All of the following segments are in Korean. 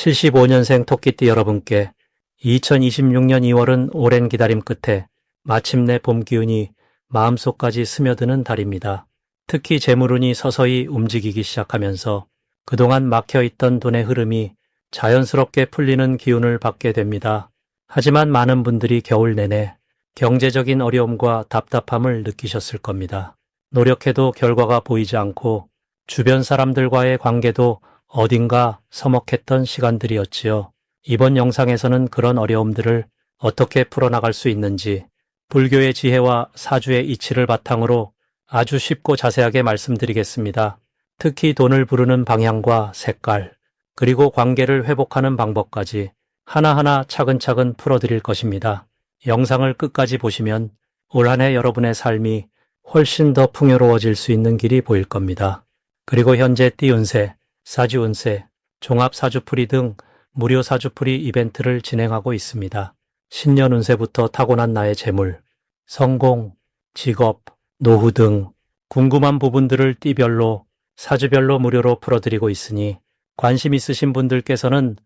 75년생 토끼띠 여러분께 2026년 2월은 오랜 기다림 끝에 마침내 봄 기운이 마음속까지 스며드는 달입니다. 특히 재물운이 서서히 움직이기 시작하면서 그동안 막혀있던 돈의 흐름이 자연스럽게 풀리는 기운을 받게 됩니다. 하지만 많은 분들이 겨울 내내 경제적인 어려움과 답답함을 느끼셨을 겁니다. 노력해도 결과가 보이지 않고 주변 사람들과의 관계도 어딘가 서먹했던 시간들이었지요. 이번 영상에서는 그런 어려움들을 어떻게 풀어나갈 수 있는지 불교의 지혜와 사주의 이치를 바탕으로 아주 쉽고 자세하게 말씀드리겠습니다. 특히 돈을 부르는 방향과 색깔, 그리고 관계를 회복하는 방법까지 하나하나 차근차근 풀어드릴 것입니다. 영상을 끝까지 보시면 올 한 해 여러분의 삶이 훨씬 더 풍요로워질 수 있는 길이 보일 겁니다. 그리고 현재 띠운세, 사주운세, 종합사주풀이 등 무료 사주풀이 이벤트를 진행하고 있습니다. 신년 운세부터 타고난 나의 재물, 성공, 직업, 노후 등 궁금한 부분들을 띠별로, 사주별로 무료로 풀어드리고 있으니 관심 있으신 분들께서는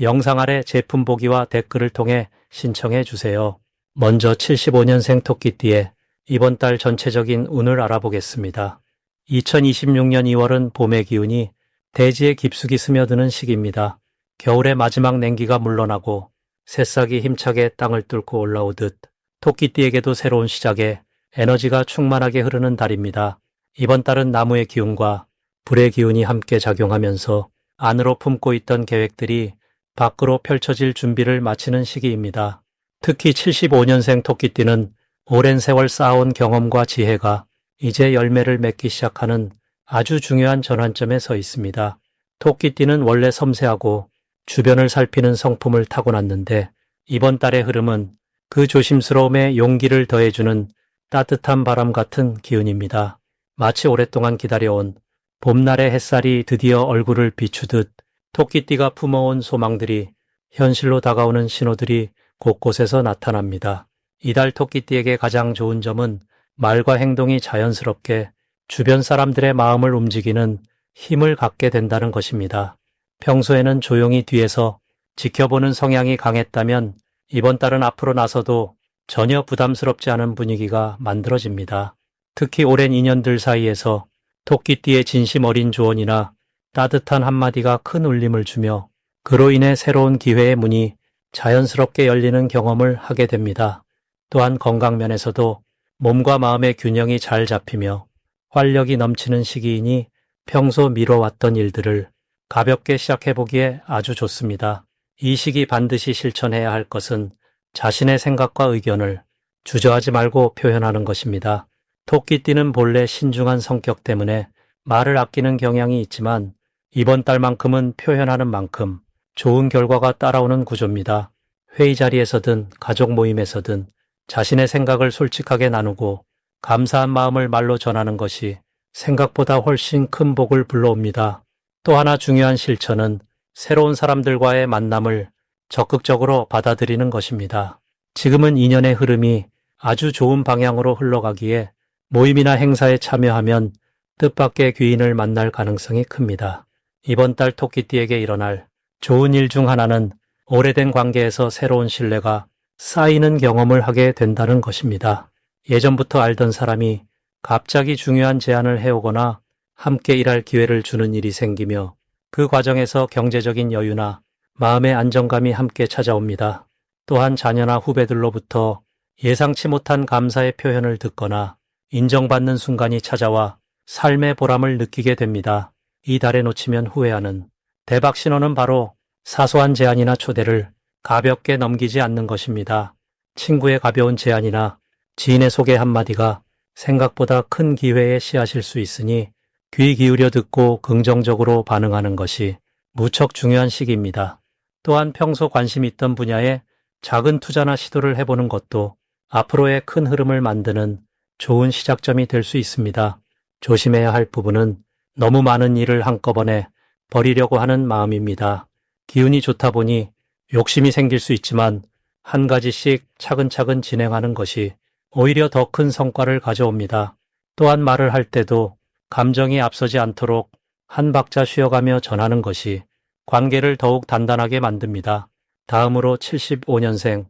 영상 아래 제품 보기와 댓글을 통해 신청해 주세요. 먼저 75년생 토끼띠의 이번 달 전체적인 운을 알아보겠습니다. 2026년 2월은 봄의 기운이 대지에 깊숙이 스며드는 시기입니다. 겨울의 마지막 냉기가 물러나고 새싹이 힘차게 땅을 뚫고 올라오듯 토끼띠에게도 새로운 시작에 에너지가 충만하게 흐르는 달입니다. 이번 달은 나무의 기운과 불의 기운이 함께 작용하면서 안으로 품고 있던 계획들이 밖으로 펼쳐질 준비를 마치는 시기입니다. 특히 75년생 토끼띠는 오랜 세월 쌓아온 경험과 지혜가 이제 열매를 맺기 시작하는 아주 중요한 전환점에 서 있습니다. 토끼띠는 원래 섬세하고 주변을 살피는 성품을 타고났는데 이번 달의 흐름은 그 조심스러움에 용기를 더해주는 따뜻한 바람 같은 기운입니다. 마치 오랫동안 기다려온 봄날의 햇살이 드디어 얼굴을 비추듯 토끼띠가 품어온 소망들이 현실로 다가오는 신호들이 곳곳에서 나타납니다. 이달 토끼띠에게 가장 좋은 점은 말과 행동이 자연스럽게 주변 사람들의 마음을 움직이는 힘을 갖게 된다는 것입니다. 평소에는 조용히 뒤에서 지켜보는 성향이 강했다면 이번 달은 앞으로 나서도 전혀 부담스럽지 않은 분위기가 만들어집니다. 특히 오랜 인연들 사이에서 토끼띠의 진심 어린 조언이나 따뜻한 한마디가 큰 울림을 주며 그로 인해 새로운 기회의 문이 자연스럽게 열리는 경험을 하게 됩니다. 또한 건강면에서도 몸과 마음의 균형이 잘 잡히며 활력이 넘치는 시기이니 평소 미뤄왔던 일들을 가볍게 시작해보기에 아주 좋습니다. 이 시기 반드시 실천해야 할 것은 자신의 생각과 의견을 주저하지 말고 표현하는 것입니다. 토끼띠는 본래 신중한 성격 때문에 말을 아끼는 경향이 있지만 이번 달만큼은 표현하는 만큼 좋은 결과가 따라오는 구조입니다. 회의 자리에서든 가족 모임에서든 자신의 생각을 솔직하게 나누고 감사한 마음을 말로 전하는 것이 생각보다 훨씬 큰 복을 불러옵니다. 또 하나 중요한 실천은 새로운 사람들과의 만남을 적극적으로 받아들이는 것입니다. 지금은 인연의 흐름이 아주 좋은 방향으로 흘러가기에 모임이나 행사에 참여하면 뜻밖의 귀인을 만날 가능성이 큽니다. 이번 달 토끼띠에게 일어날 좋은 일 중 하나는 오래된 관계에서 새로운 신뢰가 쌓이는 경험을 하게 된다는 것입니다. 예전부터 알던 사람이 갑자기 중요한 제안을 해오거나 함께 일할 기회를 주는 일이 생기며 그 과정에서 경제적인 여유나 마음의 안정감이 함께 찾아옵니다. 또한 자녀나 후배들로부터 예상치 못한 감사의 표현을 듣거나 인정받는 순간이 찾아와 삶의 보람을 느끼게 됩니다. 이 달에 놓치면 후회하는 대박 신호는 바로 사소한 제안이나 초대를 가볍게 넘기지 않는 것입니다. 친구의 가벼운 제안이나 지인의 소개 한마디가 생각보다 큰 기회의 씨앗일 수 있으니 귀 기울여 듣고 긍정적으로 반응하는 것이 무척 중요한 시기입니다. 또한 평소 관심 있던 분야에 작은 투자나 시도를 해보는 것도 앞으로의 큰 흐름을 만드는 좋은 시작점이 될 수 있습니다. 조심해야 할 부분은 너무 많은 일을 한꺼번에 버리려고 하는 마음입니다. 기운이 좋다 보니 욕심이 생길 수 있지만 한 가지씩 차근차근 진행하는 것이 오히려 더 큰 성과를 가져옵니다. 또한 말을 할 때도 감정이 앞서지 않도록 한 박자 쉬어가며 전하는 것이 관계를 더욱 단단하게 만듭니다. 다음으로 75년생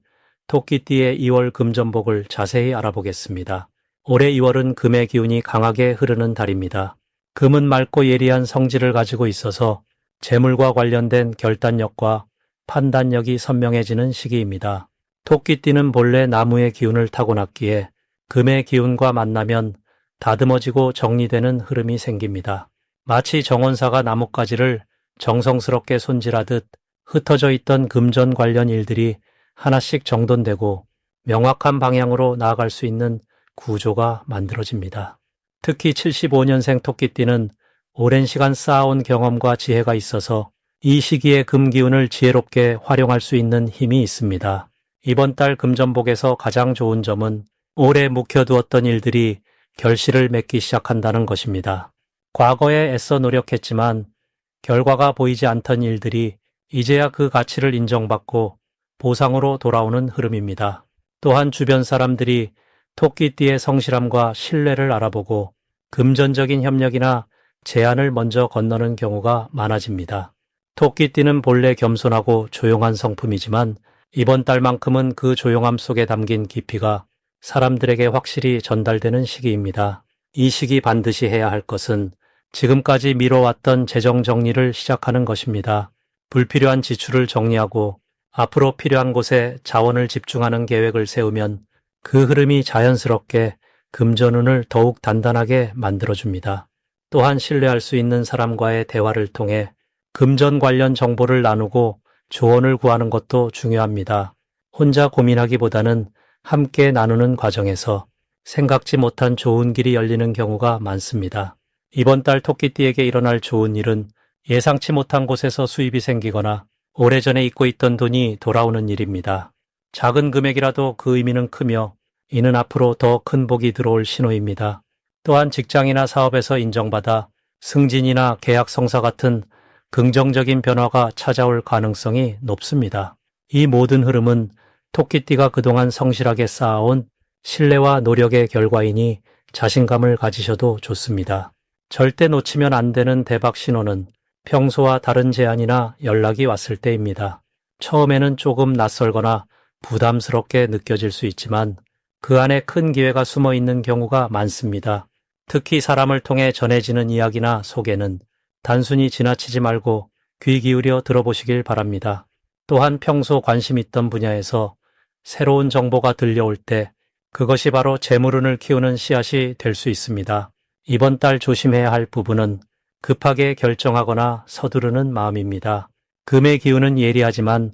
토끼띠의 2월 금전복을 자세히 알아보겠습니다. 올해 2월은 금의 기운이 강하게 흐르는 달입니다. 금은 맑고 예리한 성질을 가지고 있어서 재물과 관련된 결단력과 판단력이 선명해지는 시기입니다. 토끼띠는 본래 나무의 기운을 타고났기에 금의 기운과 만나면 다듬어지고 정리되는 흐름이 생깁니다. 마치 정원사가 나뭇가지를 정성스럽게 손질하듯 흩어져 있던 금전 관련 일들이 하나씩 정돈되고 명확한 방향으로 나아갈 수 있는 구조가 만들어집니다. 특히 75년생 토끼띠는 오랜 시간 쌓아온 경험과 지혜가 있어서 이 시기에 금기운을 지혜롭게 활용할 수 있는 힘이 있습니다. 이번 달 금전복에서 가장 좋은 점은 오래 묵혀두었던 일들이 결실을 맺기 시작한다는 것입니다. 과거에 애써 노력했지만 결과가 보이지 않던 일들이 이제야 그 가치를 인정받고 보상으로 돌아오는 흐름입니다. 또한 주변 사람들이 토끼띠의 성실함과 신뢰를 알아보고 금전적인 협력이나 제안을 먼저 건너는 경우가 많아집니다. 토끼띠는 본래 겸손하고 조용한 성품이지만 이번 달만큼은 그 조용함 속에 담긴 깊이가 사람들에게 확실히 전달되는 시기입니다. 이 시기 반드시 해야 할 것은 지금까지 미뤄왔던 재정 정리를 시작하는 것입니다. 불필요한 지출을 정리하고 앞으로 필요한 곳에 자원을 집중하는 계획을 세우면 그 흐름이 자연스럽게 금전운을 더욱 단단하게 만들어줍니다. 또한 신뢰할 수 있는 사람과의 대화를 통해 금전 관련 정보를 나누고 조언을 구하는 것도 중요합니다. 혼자 고민하기보다는 함께 나누는 과정에서 생각지 못한 좋은 길이 열리는 경우가 많습니다. 이번 달 토끼띠에게 일어날 좋은 일은 예상치 못한 곳에서 수입이 생기거나 오래전에 잊고 있던 돈이 돌아오는 일입니다. 작은 금액이라도 그 의미는 크며 이는 앞으로 더 큰 복이 들어올 신호입니다. 또한 직장이나 사업에서 인정받아 승진이나 계약 성사 같은 긍정적인 변화가 찾아올 가능성이 높습니다. 이 모든 흐름은 토끼띠가 그동안 성실하게 쌓아온 신뢰와 노력의 결과이니 자신감을 가지셔도 좋습니다. 절대 놓치면 안 되는 대박 신호는 평소와 다른 제안이나 연락이 왔을 때입니다. 처음에는 조금 낯설거나 부담스럽게 느껴질 수 있지만 그 안에 큰 기회가 숨어 있는 경우가 많습니다. 특히 사람을 통해 전해지는 이야기나 소개는 단순히 지나치지 말고 귀 기울여 들어보시길 바랍니다. 또한 평소 관심 있던 분야에서 새로운 정보가 들려올 때 그것이 바로 재물운을 키우는 씨앗이 될 수 있습니다. 이번 달 조심해야 할 부분은 급하게 결정하거나 서두르는 마음입니다. 금의 기운은 예리하지만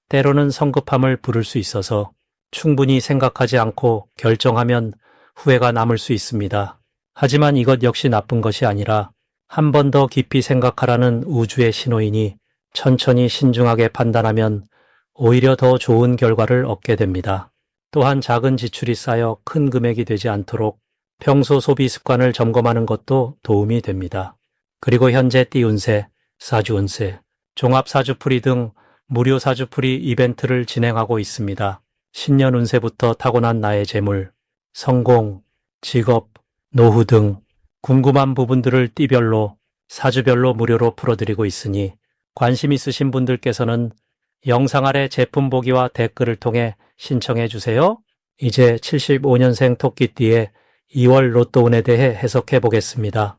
때로는 성급함을 부를 수 있어서 충분히 생각하지 않고 결정하면 후회가 남을 수 있습니다. 하지만 이것 역시 나쁜 것이 아니라 한 번 더 깊이 생각하라는 우주의 신호이니 천천히 신중하게 판단하면 오히려 더 좋은 결과를 얻게 됩니다. 또한 작은 지출이 쌓여 큰 금액이 되지 않도록 평소 소비 습관을 점검하는 것도 도움이 됩니다. 그리고 현재 띠 운세, 사주 운세, 종합 사주풀이 등 무료 사주풀이 이벤트를 진행하고 있습니다. 신년 운세부터 타고난 나의 재물, 성공, 직업, 노후 등 궁금한 부분들을 띠별로, 사주별로 무료로 풀어드리고 있으니 관심 있으신 분들께서는 영상 아래 제품 보기와 댓글을 통해 신청해 주세요. 이제 75년생 토끼띠의 2월 로또운에 대해 해석해 보겠습니다.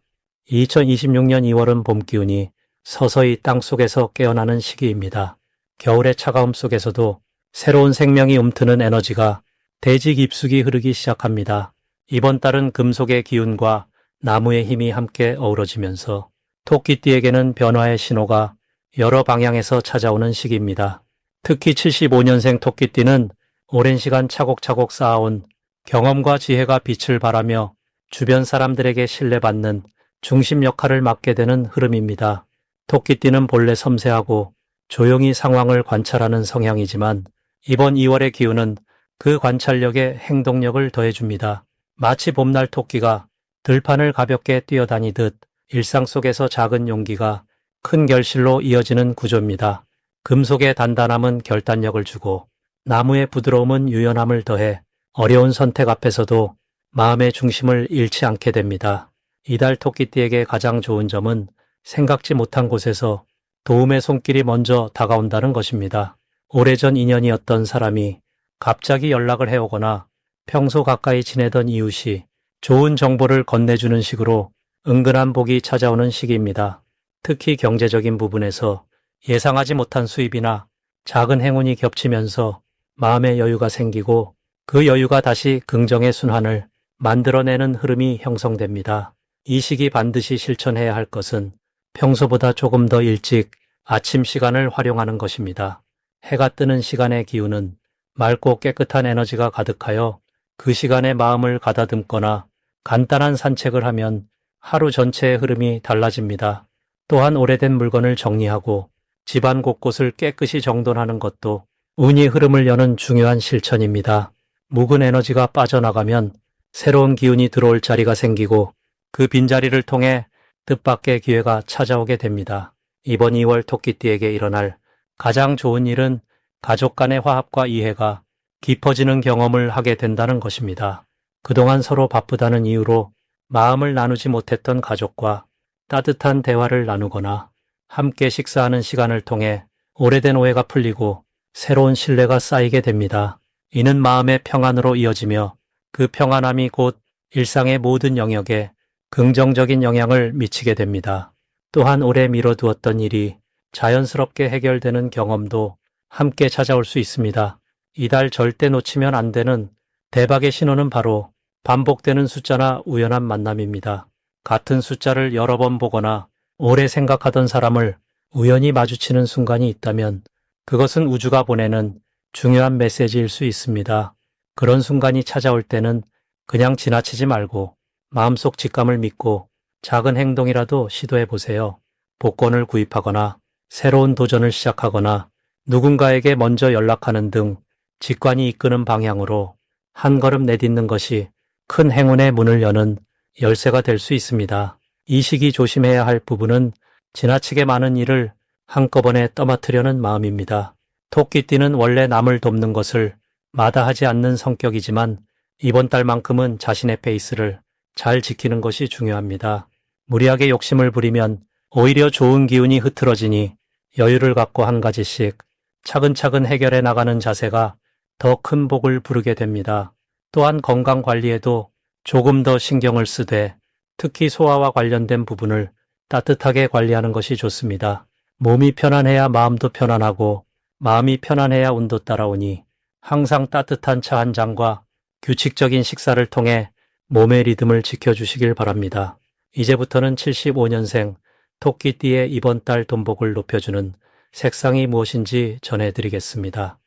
2026년 2월은 봄 기운이 서서히 땅속에서 깨어나는 시기입니다. 겨울의 차가움 속에서도 새로운 생명이 움트는 에너지가 대지 깊숙이 흐르기 시작합니다. 이번 달은 금속의 기운과 나무의 힘이 함께 어우러지면서 토끼띠에게는 변화의 신호가 여러 방향에서 찾아오는 시기입니다. 특히 75년생 토끼띠는 오랜 시간 차곡차곡 쌓아온 경험과 지혜가 빛을 발하며 주변 사람들에게 신뢰받는 중심 역할을 맡게 되는 흐름입니다. 토끼띠는 본래 섬세하고 조용히 상황을 관찰하는 성향이지만 이번 2월의 기운은 그 관찰력에 행동력을 더해줍니다. 마치 봄날 토끼가 들판을 가볍게 뛰어다니듯 일상 속에서 작은 용기가 큰 결실로 이어지는 구조입니다. 금속의 단단함은 결단력을 주고 나무의 부드러움은 유연함을 더해 어려운 선택 앞에서도 마음의 중심을 잃지 않게 됩니다. 이달 토끼띠에게 가장 좋은 점은 생각지 못한 곳에서 도움의 손길이 먼저 다가온다는 것입니다. 오래전 인연이었던 사람이 갑자기 연락을 해오거나 평소 가까이 지내던 이웃이 좋은 정보를 건네주는 식으로 은근한 복이 찾아오는 시기입니다. 특히 경제적인 부분에서 예상하지 못한 수입이나 작은 행운이 겹치면서 마음의 여유가 생기고 그 여유가 다시 긍정의 순환을 만들어내는 흐름이 형성됩니다. 이 시기 반드시 실천해야 할 것은 평소보다 조금 더 일찍 아침 시간을 활용하는 것입니다. 해가 뜨는 시간의 기운은 맑고 깨끗한 에너지가 가득하여 그 시간에 마음을 가다듬거나 간단한 산책을 하면 하루 전체의 흐름이 달라집니다. 또한 오래된 물건을 정리하고 집안 곳곳을 깨끗이 정돈하는 것도 운이 흐름을 여는 중요한 실천입니다. 묵은 에너지가 빠져나가면 새로운 기운이 들어올 자리가 생기고 그 빈자리를 통해 뜻밖의 기회가 찾아오게 됩니다. 이번 2월 토끼띠에게 일어날 가장 좋은 일은 가족 간의 화합과 이해가 깊어지는 경험을 하게 된다는 것입니다. 그동안 서로 바쁘다는 이유로 마음을 나누지 못했던 가족과 따뜻한 대화를 나누거나 함께 식사하는 시간을 통해 오래된 오해가 풀리고 새로운 신뢰가 쌓이게 됩니다. 이는 마음의 평안으로 이어지며 그 평안함이 곧 일상의 모든 영역에 긍정적인 영향을 미치게 됩니다. 또한 오래 미뤄두었던 일이 자연스럽게 해결되는 경험도 함께 찾아올 수 있습니다. 이달 절대 놓치면 안 되는 대박의 신호는 바로 반복되는 숫자나 우연한 만남입니다. 같은 숫자를 여러 번 보거나 오래 생각하던 사람을 우연히 마주치는 순간이 있다면 그것은 우주가 보내는 중요한 메시지일 수 있습니다. 그런 순간이 찾아올 때는 그냥 지나치지 말고 마음속 직감을 믿고 작은 행동이라도 시도해 보세요. 복권을 구입하거나 새로운 도전을 시작하거나 누군가에게 먼저 연락하는 등 직관이 이끄는 방향으로 한 걸음 내딛는 것이 큰 행운의 문을 여는 열쇠가 될 수 있습니다. 이 시기 조심해야 할 부분은 지나치게 많은 일을 한꺼번에 떠맡으려는 마음입니다. 토끼띠는 원래 남을 돕는 것을 마다하지 않는 성격이지만 이번 달만큼은 자신의 페이스를 잘 지키는 것이 중요합니다. 무리하게 욕심을 부리면 오히려 좋은 기운이 흐트러지니 여유를 갖고 한 가지씩 차근차근 해결해 나가는 자세가 더 큰 복을 부르게 됩니다. 또한 건강 관리에도 조금 더 신경을 쓰되 특히 소화와 관련된 부분을 따뜻하게 관리하는 것이 좋습니다. 몸이 편안해야 마음도 편안하고 마음이 편안해야 운도 따라오니 항상 따뜻한 차 한 잔과 규칙적인 식사를 통해 몸의 리듬을 지켜주시길 바랍니다. 이제부터는 75년생 토끼띠의 이번 달 돈복을 높여주는 색상이 무엇인지 전해드리겠습니다.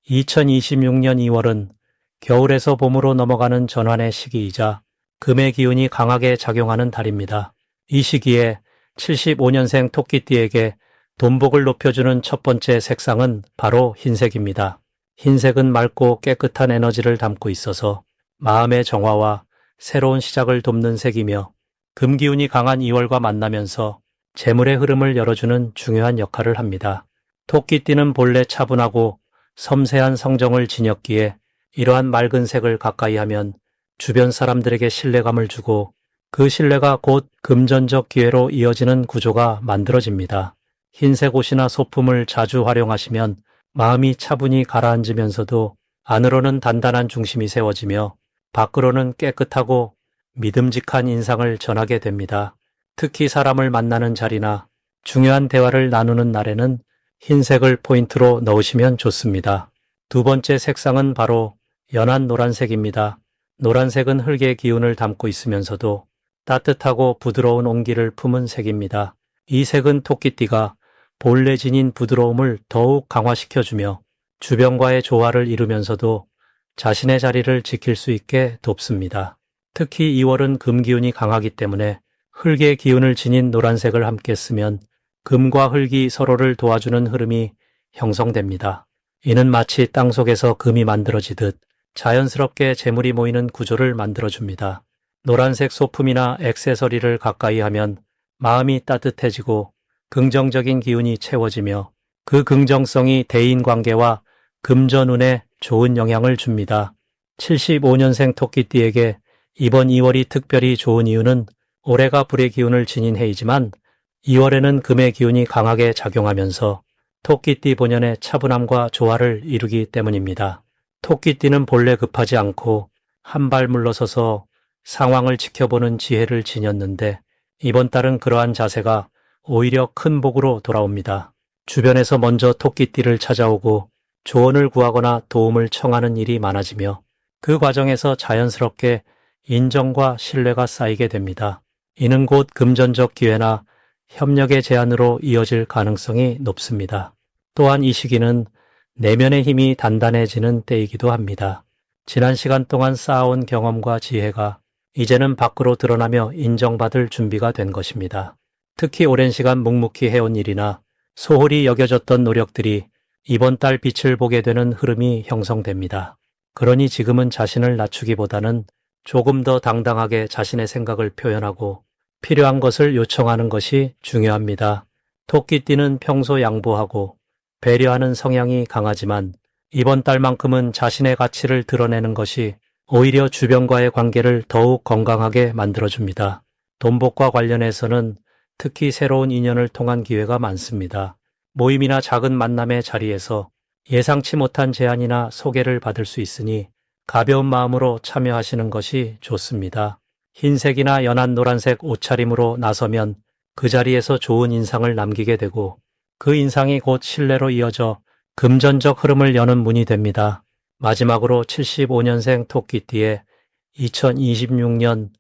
2026년 2월은 겨울에서 봄으로 넘어가는 전환의 시기이자 금의 기운이 강하게 작용하는 달입니다. 이 시기에 75년생 토끼띠에게 돈복을 높여주는 첫 번째 색상은 바로 흰색입니다. 흰색은 맑고 깨끗한 에너지를 담고 있어서 마음의 정화와 새로운 시작을 돕는 색이며 금기운이 강한 2월과 만나면서 재물의 흐름을 열어주는 중요한 역할을 합니다. 토끼띠는 본래 차분하고 섬세한 성정을 지녔기에 이러한 맑은 색을 가까이 하면 주변 사람들에게 신뢰감을 주고 그 신뢰가 곧 금전적 기회로 이어지는 구조가 만들어집니다. 흰색 옷이나 소품을 자주 활용하시면 마음이 차분히 가라앉으면서도 안으로는 단단한 중심이 세워지며 밖으로는 깨끗하고 믿음직한 인상을 전하게 됩니다. 특히 사람을 만나는 자리나 중요한 대화를 나누는 날에는 흰색을 포인트로 넣으시면 좋습니다. 두 번째 색상은 바로 연한 노란색입니다. 노란색은 흙의 기운을 담고 있으면서도 따뜻하고 부드러운 온기를 품은 색입니다. 이 색은 토끼띠가 본래 지닌 부드러움을 더욱 강화시켜주며 주변과의 조화를 이루면서도 자신의 자리를 지킬 수 있게 돕습니다. 특히 2월은 금기운이 강하기 때문에 흙의 기운을 지닌 노란색을 함께 쓰면 금과 흙이 서로를 도와주는 흐름이 형성됩니다. 이는 마치 땅속에서 금이 만들어지듯 자연스럽게 재물이 모이는 구조를 만들어줍니다. 노란색 소품이나 액세서리를 가까이 하면 마음이 따뜻해지고 긍정적인 기운이 채워지며 그 긍정성이 대인관계와 금전운에 좋은 영향을 줍니다. 75년생 토끼띠에게 이번 2월이 특별히 좋은 이유는 올해가 불의 기운을 지닌 해이지만 2월에는 금의 기운이 강하게 작용하면서 토끼띠 본연의 차분함과 조화를 이루기 때문입니다. 토끼띠는 본래 급하지 않고 한 발 물러서서 상황을 지켜보는 지혜를 지녔는데 이번 달은 그러한 자세가 오히려 큰 복으로 돌아옵니다. 주변에서 먼저 토끼띠를 찾아오고 조언을 구하거나 도움을 청하는 일이 많아지며 그 과정에서 자연스럽게 인정과 신뢰가 쌓이게 됩니다. 이는 곧 금전적 기회나 협력의 제안으로 이어질 가능성이 높습니다. 또한 이 시기는 내면의 힘이 단단해지는 때이기도 합니다. 지난 시간 동안 쌓아온 경험과 지혜가 이제는 밖으로 드러나며 인정받을 준비가 된 것입니다. 특히 오랜 시간 묵묵히 해온 일이나 소홀히 여겨졌던 노력들이 이번 달 빛을 보게 되는 흐름이 형성됩니다. 그러니 지금은 자신을 낮추기보다는 조금 더 당당하게 자신의 생각을 표현하고 필요한 것을 요청하는 것이 중요합니다. 토끼띠는 평소 양보하고 배려하는 성향이 강하지만 이번 달만큼은 자신의 가치를 드러내는 것이 오히려 주변과의 관계를 더욱 건강하게 만들어줍니다. 돈복과 관련해서는 특히 새로운 인연을 통한 기회가 많습니다. 모임이나 작은 만남의 자리에서 예상치 못한 제안이나 소개를 받을 수 있으니 가벼운 마음으로 참여하시는 것이 좋습니다. 흰색이나 연한 노란색 옷차림으로 나서면 그 자리에서 좋은 인상을 남기게 되고 그 인상이 곧 신뢰로 이어져 금전적 흐름을 여는 문이 됩니다. 마지막으로 75년생 토끼띠의 2026년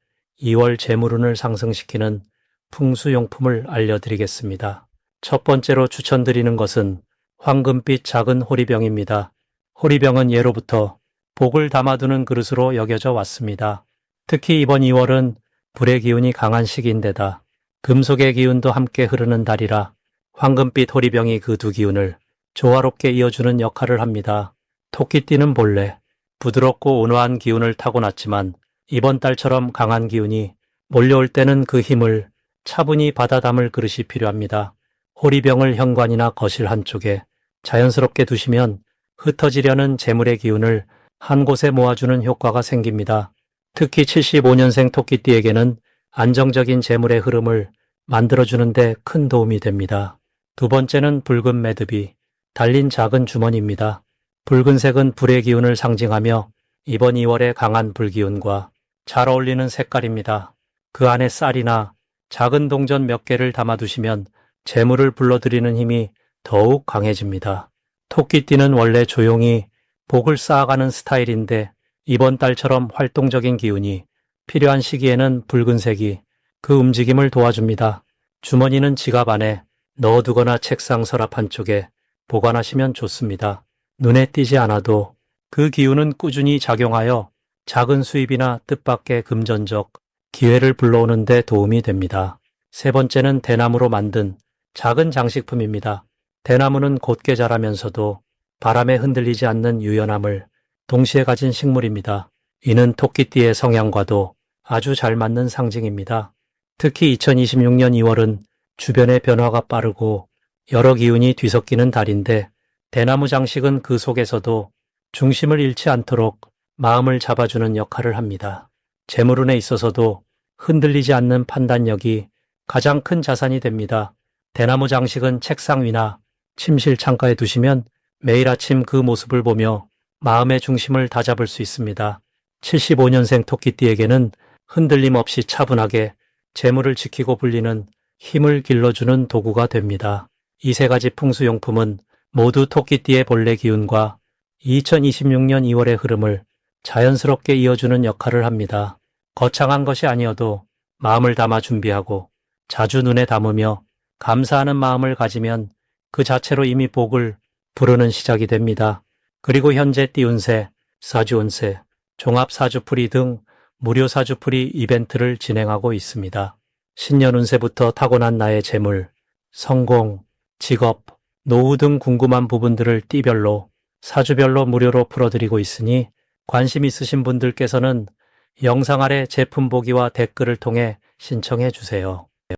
2월 재물운을 상승시키는 풍수용품을 알려드리겠습니다. 첫 번째로 추천드리는 것은 황금빛 작은 호리병입니다. 호리병은 예로부터 복을 담아두는 그릇으로 여겨져 왔습니다. 특히 이번 2월은 불의 기운이 강한 시기인데다 금속의 기운도 함께 흐르는 달이라 황금빛 호리병이 그 두 기운을 조화롭게 이어주는 역할을 합니다. 토끼띠는 본래 부드럽고 온화한 기운을 타고났지만 이번 달처럼 강한 기운이 몰려올 때는 그 힘을 차분히 받아 담을 그릇이 필요합니다. 호리병을 현관이나 거실 한쪽에 자연스럽게 두시면 흩어지려는 재물의 기운을 한 곳에 모아주는 효과가 생깁니다. 특히 75년생 토끼띠에게는 안정적인 재물의 흐름을 만들어주는 데 큰 도움이 됩니다. 두 번째는 붉은 매듭이 달린 작은 주머니입니다. 붉은색은 불의 기운을 상징하며 이번 2월의 강한 불기운과 잘 어울리는 색깔입니다. 그 안에 쌀이나 작은 동전 몇 개를 담아두시면 재물을 불러들이는 힘이 더욱 강해집니다. 토끼띠는 원래 조용히 복을 쌓아가는 스타일인데 이번 달처럼 활동적인 기운이 필요한 시기에는 붉은색이 그 움직임을 도와줍니다. 주머니는 지갑 안에 넣어두거나 책상 서랍 한쪽에 보관하시면 좋습니다. 눈에 띄지 않아도 그 기운은 꾸준히 작용하여 작은 수입이나 뜻밖의 금전적 기회를 불러오는 데 도움이 됩니다. 세 번째는 대나무로 만든 작은 장식품입니다. 대나무는 곧게 자라면서도 바람에 흔들리지 않는 유연함을 동시에 가진 식물입니다. 이는 토끼띠의 성향과도 아주 잘 맞는 상징입니다. 특히 2026년 2월은 주변의 변화가 빠르고 여러 기운이 뒤섞이는 달인데 대나무 장식은 그 속에서도 중심을 잃지 않도록 마음을 잡아주는 역할을 합니다. 재물운에 있어서도 흔들리지 않는 판단력이 가장 큰 자산이 됩니다. 대나무 장식은 책상 위나 침실 창가에 두시면 매일 아침 그 모습을 보며 마음의 중심을 다잡을 수 있습니다. 75년생 토끼띠에게는 흔들림 없이 차분하게 재물을 지키고 불리는 힘을 길러주는 도구가 됩니다. 이 세 가지 풍수용품은 모두 토끼띠의 본래 기운과 2026년 2월의 흐름을 자연스럽게 이어주는 역할을 합니다. 거창한 것이 아니어도 마음을 담아 준비하고 자주 눈에 담으며 감사하는 마음을 가지면 그 자체로 이미 복을 부르는 시작이 됩니다. 그리고 현재 띠운세, 사주운세, 종합사주풀이 등 무료 사주풀이 이벤트를 진행하고 있습니다. 신년운세부터 타고난 나의 재물, 성공, 직업, 노후 등 궁금한 부분들을 띠별로, 사주별로 무료로 풀어드리고 있으니 관심 있으신 분들께서는 영상 아래 제품 보기와 댓글을 통해 신청해 주세요.